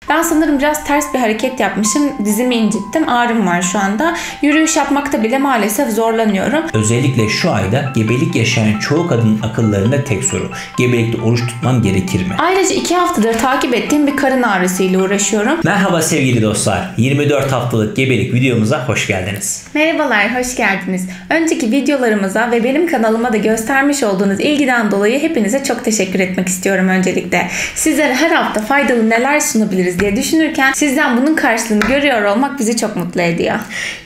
Ben sanırım biraz ters bir hareket yapmışım. Dizimi incittim. Ağrım var şu anda. Yürüyüş yapmakta bile maalesef zorlanıyorum. Özellikle şu ayda gebelik yaşayan çoğu kadının akıllarında tek soru: gebelikte oruç tutmam gerekir mi? Ayrıca 2 haftadır takip ettiğim bir karın ağrısıyla uğraşıyorum. Merhaba sevgili dostlar. 24 haftalık gebelik videomuza hoş geldiniz. Merhabalar, hoş geldiniz. Önceki videolarımıza ve benim kanalıma da göstermiş olduğunuz ilgiden dolayı hepinize çok teşekkür etmek istiyorum öncelikle. Sizlere her hafta faydalı neler sunabiliriz diye düşünürken sizden bunun karşılığını görüyor olmak bizi çok mutlu ediyor.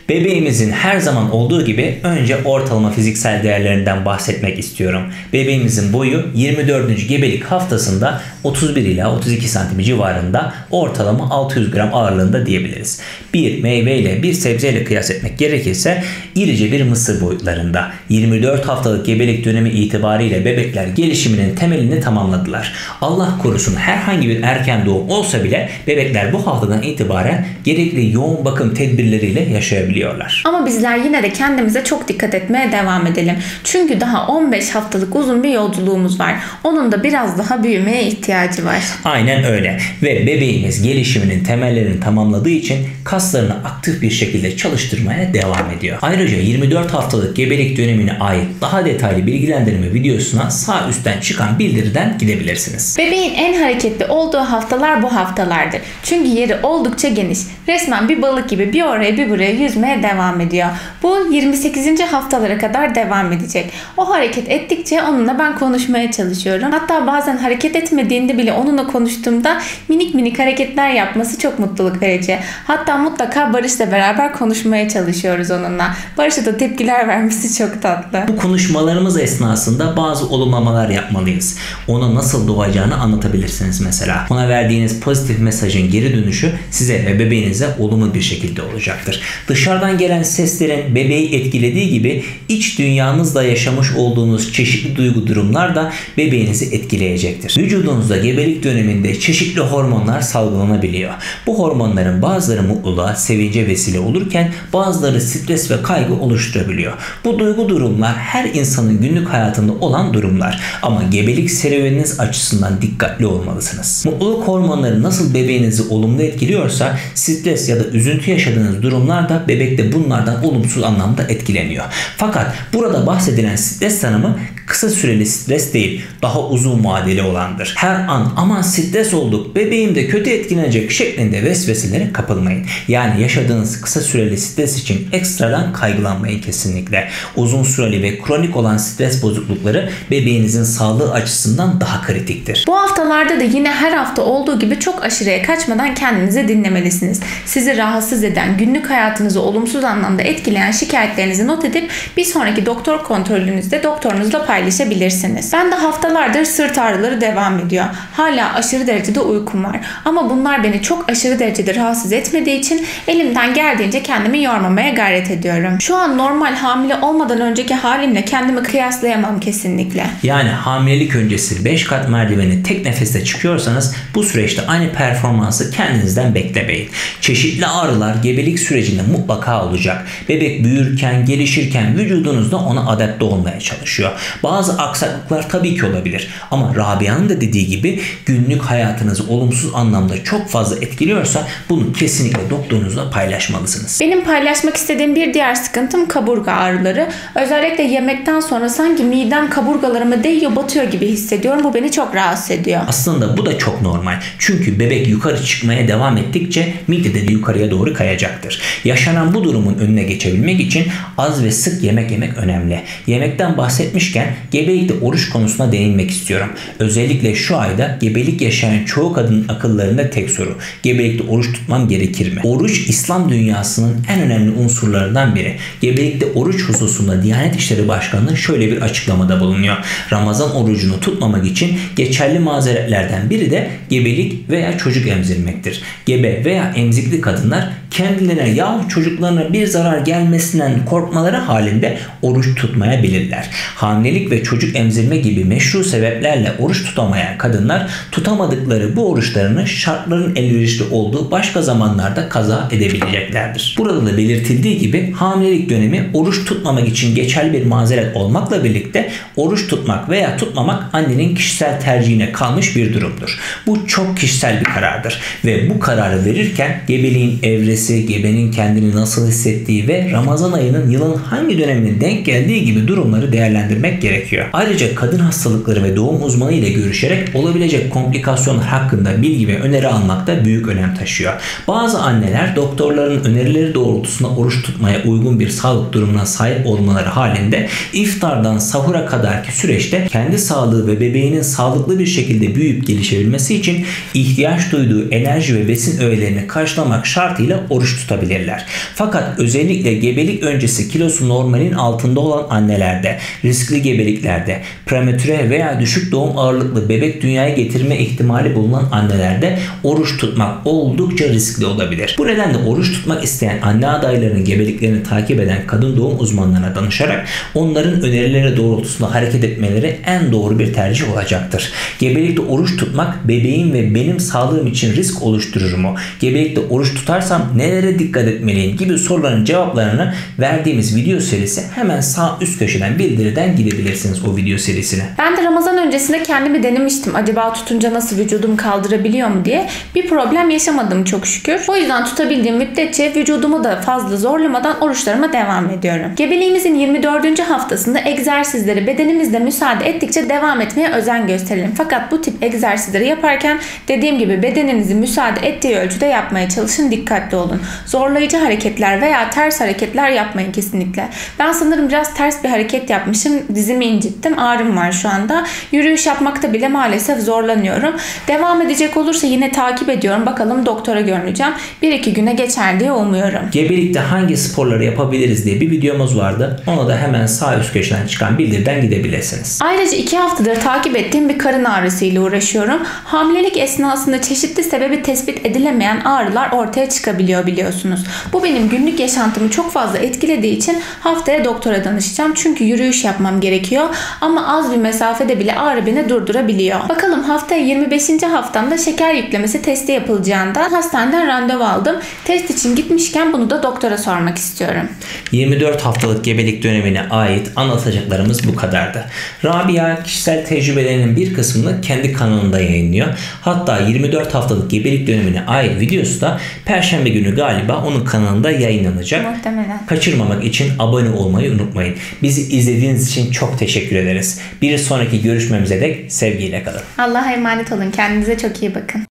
Bebeğimizin her zaman olduğu gibi önce ortalama fiziksel değerlerinden bahsetmek istiyorum. Bebeğimizin boyu 24. gebelik haftasında 31 ila 32 santim civarında, ortalama 600 gram ağırlığında diyebiliriz. Bir meyve ile bir sebze ile kıyas etmek gerekirse irice bir mısır boyutlarında. 24 haftalık gebelik dönemi itibariyle bebekler gelişiminin temelini tamamladılar. Allah korusun herhangi bir erken doğum olsa bile bebekler bu haftadan itibaren gerekli yoğun bakım tedbirleriyle yaşayabiliyor. Ama bizler yine de kendimize çok dikkat etmeye devam edelim. Çünkü daha 15 haftalık uzun bir yolculuğumuz var. Onun da biraz daha büyümeye ihtiyacı var. Aynen öyle. Ve bebeğimiz gelişiminin temellerini tamamladığı için kaslarını aktif bir şekilde çalıştırmaya devam ediyor. Ayrıca 24 haftalık gebelik dönemine ait daha detaylı bilgilendirme videosuna sağ üstten çıkan bildiriden gidebilirsiniz. Bebeğin en hareketli olduğu haftalar bu haftalardır. Çünkü yeri oldukça geniş. Resmen bir balık gibi bir oraya bir buraya yüzmeye devam ediyor. Bu 28. haftalara kadar devam edecek. O hareket ettikçe onunla ben konuşmaya çalışıyorum. Hatta bazen hareket etmediğinde bile onunla konuştuğumda minik minik hareketler yapması çok mutluluk verici. Hatta mutlaka Barış'la beraber konuşmaya çalışıyoruz onunla. Barış'a da tepkiler vermesi çok tatlı. Bu konuşmalarımız esnasında bazı olumlamalar yapmalıyız. Ona nasıl doğacağını anlatabilirsiniz mesela. Ona verdiğiniz pozitif mesajın geri dönüşü size ve bebeğinize olumlu bir şekilde olacaktır. Dışarıdan gelen seslerin bebeği etkilediği gibi iç dünyanızda yaşamış olduğunuz çeşitli duygu durumlar da bebeğinizi etkileyecektir. Vücudunuzda gebelik döneminde çeşitli hormonlar salgılanabiliyor. Bu hormonların bazıları mutluluğa, sevince vesile olurken bazıları stres ve kaygı oluşturabiliyor. Bu duygu durumlar her insanın günlük hayatında olan durumlar. Ama gebelik serüveniniz açısından dikkatli olmalısınız. Mutluluk hormonları nasıl bebeğinizi olumlu etkiliyorsa stres ya da üzüntü yaşadığınız durumlar da bebekte bunlardan olumsuz anlamda etkileniyor. Fakat burada bahsedilen stres tanımı kısa süreli stres değil, daha uzun vadeli olandır. Her an aman stres olduk, bebeğim de kötü etkilenecek şeklinde vesveselere kapılmayın. Yani yaşadığınız kısa süreli stres için ekstradan kaygılanmayın kesinlikle. Uzun süreli ve kronik olan stres bozuklukları bebeğinizin sağlığı açısından daha kritiktir. Bu haftalarda da yine her hafta olduğu gibi çok aşırıya kaçmadan kendinizi dinlemelisiniz. Sizi rahatsız eden, günlük hayatınızı olumsuz anlamda etkileyen şikayetlerinizi not edip bir sonraki doktor kontrolünüzde doktorunuzla paylaşabilirsiniz. Ben de haftalardır sırt ağrıları devam ediyor. Hala aşırı derecede uykum var. Ama bunlar beni çok aşırı derecede rahatsız etmediği için elimden geldiğince kendimi yormamaya gayret ediyorum. Şu an normal hamile olmadan önceki halimle kendimi kıyaslayamam kesinlikle. Yani hamilelik öncesi 5 kat merdiveni tek nefeste çıkıyorsanız bu süreçte aynı performansı kendinizden beklemeyin. Çeşitli ağrılar gebelik sürecinde mutlaka olacak. Bebek büyürken, gelişirken vücudunuzda ona adapte olmaya çalışıyor. Bazı aksaklıklar tabii ki olabilir. Ama Rabia'nın da dediği gibi günlük hayatınızı olumsuz anlamda çok fazla etkiliyorsa bunu kesinlikle doktorunuzla paylaşmalısınız. Benim paylaşmak istediğim bir diğer sıkıntım kaburga ağrıları. Özellikle yemekten sonra sanki midem kaburgalarıma değiyor, batıyor gibi hissediyorum. Bu beni çok rahatsız ediyor. Aslında bu da çok normal. Çünkü bebek yukarı çıkmaya devam ettikçe mide de yukarıya doğru kayacaktır. Yaşanan bu durumun önüne geçebilmek için az ve sık yemek yemek önemli. Yemekten bahsetmişken gebelikte oruç konusuna değinmek istiyorum. Özellikle şu ayda gebelik yaşayan çoğu kadının akıllarında tek soru: gebelikte oruç tutmam gerekir mi? Oruç İslam dünyasının en önemli unsurlarından biri. Gebelikte oruç hususunda Diyanet İşleri Başkanlığı şöyle bir açıklamada bulunuyor. Ramazan orucunu tutmamak için geçerli mazeretlerden biri de gebelik veya çocuk emzirmektir. Gebe veya emzikli kadınlar kendilerine "ya çocuklar çocuklarına bir zarar gelmesinden korkmaları halinde oruç tutmayabilirler. Hamilelik ve çocuk emzirme gibi meşru sebeplerle oruç tutamayan kadınlar tutamadıkları bu oruçlarını şartların elverişli olduğu başka zamanlarda kaza edebileceklerdir. Burada da belirtildiği gibi hamilelik dönemi oruç tutmamak için geçerli bir mazeret olmakla birlikte oruç tutmak veya tutmamak annenin kişisel tercihine kalmış bir durumdur. Bu çok kişisel bir karardır ve bu kararı verirken gebeliğin evresi, gebenin kendini nasıl hissettiği ve Ramazan ayının yılın hangi dönemine denk geldiği gibi durumları değerlendirmek gerekiyor. Ayrıca kadın hastalıkları ve doğum uzmanı ile görüşerek olabilecek komplikasyonlar hakkında bilgi ve öneri almak da büyük önem taşıyor. Bazı anneler doktorların önerileri doğrultusunda oruç tutmaya uygun bir sağlık durumuna sahip olmaları halinde iftardan sahura kadarki süreçte kendi sağlığı ve bebeğinin sağlıklı bir şekilde büyüyüp gelişebilmesi için ihtiyaç duyduğu enerji ve besin öğelerini karşılamak şartıyla oruç tutabilirler. Fakat özellikle gebelik öncesi kilosu normalin altında olan annelerde, riskli gebeliklerde, prematüre veya düşük doğum ağırlıklı bebek dünyaya getirme ihtimali bulunan annelerde oruç tutmak oldukça riskli olabilir. Bu nedenle oruç tutmak isteyen anne adaylarının gebeliklerini takip eden kadın doğum uzmanlarına danışarak onların önerileri doğrultusunda hareket etmeleri en doğru bir tercih olacaktır. Gebelikte oruç tutmak bebeğim ve benim sağlığım için risk oluşturur mu? Gebelikte oruç tutarsam nelere dikkat etmeliyim gibi soruların cevaplarını verdiğimiz video serisi hemen sağ üst köşeden bildiriden gidebilirsiniz o video serisine. Ben de Ramazan öncesinde kendimi denemiştim. Acaba tutunca nasıl vücudum kaldırabiliyor mu diye. Bir problem yaşamadım çok şükür. O yüzden tutabildiğim müddetçe vücudumu da fazla zorlamadan oruçlarıma devam ediyorum. Gebeliğimizin 24. haftasında egzersizleri bedenimizde müsaade ettikçe devam etmeye özen gösterelim. Fakat bu tip egzersizleri yaparken dediğim gibi bedeninizi müsaade ettiği ölçüde yapmaya çalışın. Dikkatli olun. Zorlayıcı hareketler veya ters hareketler yapmayın kesinlikle. Ben sanırım biraz ters bir hareket yapmışım. Dizimi incittim. Ağrım var şu anda. Yürüyüş yapmakta bile maalesef zorlanıyorum. Devam edecek olursa yine takip ediyorum. Bakalım doktora görüneceğim. 1-2 güne geçer diye umuyorum. Gebelikte hangi sporları yapabiliriz diye bir videomuz vardı. Ona da hemen sağ üst köşeden çıkan bildiriden gidebilirsiniz. Ayrıca 2 haftadır takip ettiğim bir karın ağrısıyla uğraşıyorum. Hamilelik esnasında çeşitli sebebi tespit edilemeyen ağrılar ortaya çıkabiliyor biliyorsunuz. Bu benim günlük yaşantımı çok fazla etkilediği için haftaya doktora danışacağım. Çünkü yürüyüş yapmam gerekiyor. Ama az bir mesafede bile ağrı beni durdurabiliyor. Bakalım haftaya 25. haftamda şeker yüklemesi testi yapılacağından hastaneden randevu aldım. Test için gitmişken bunu da doktora sormak istiyorum. 24 haftalık gebelik dönemine ait anlatacaklarımız bu kadardı. Rabia kişisel tecrübelerinin bir kısmını kendi kanalında yayınlıyor. Hatta 24 haftalık gebelik dönemine ait videosu da Perşembe günü galiba onun kanalında yayınlanacak. Muhtemelen. Kaçırmamak için abone olmayı unutmayın. Bizi izlediğiniz için çok teşekkür ederiz. Bir sonraki görüşmemize dek sevgiyle kalın. Allah'a emanet olun. Kendinize çok iyi bakın.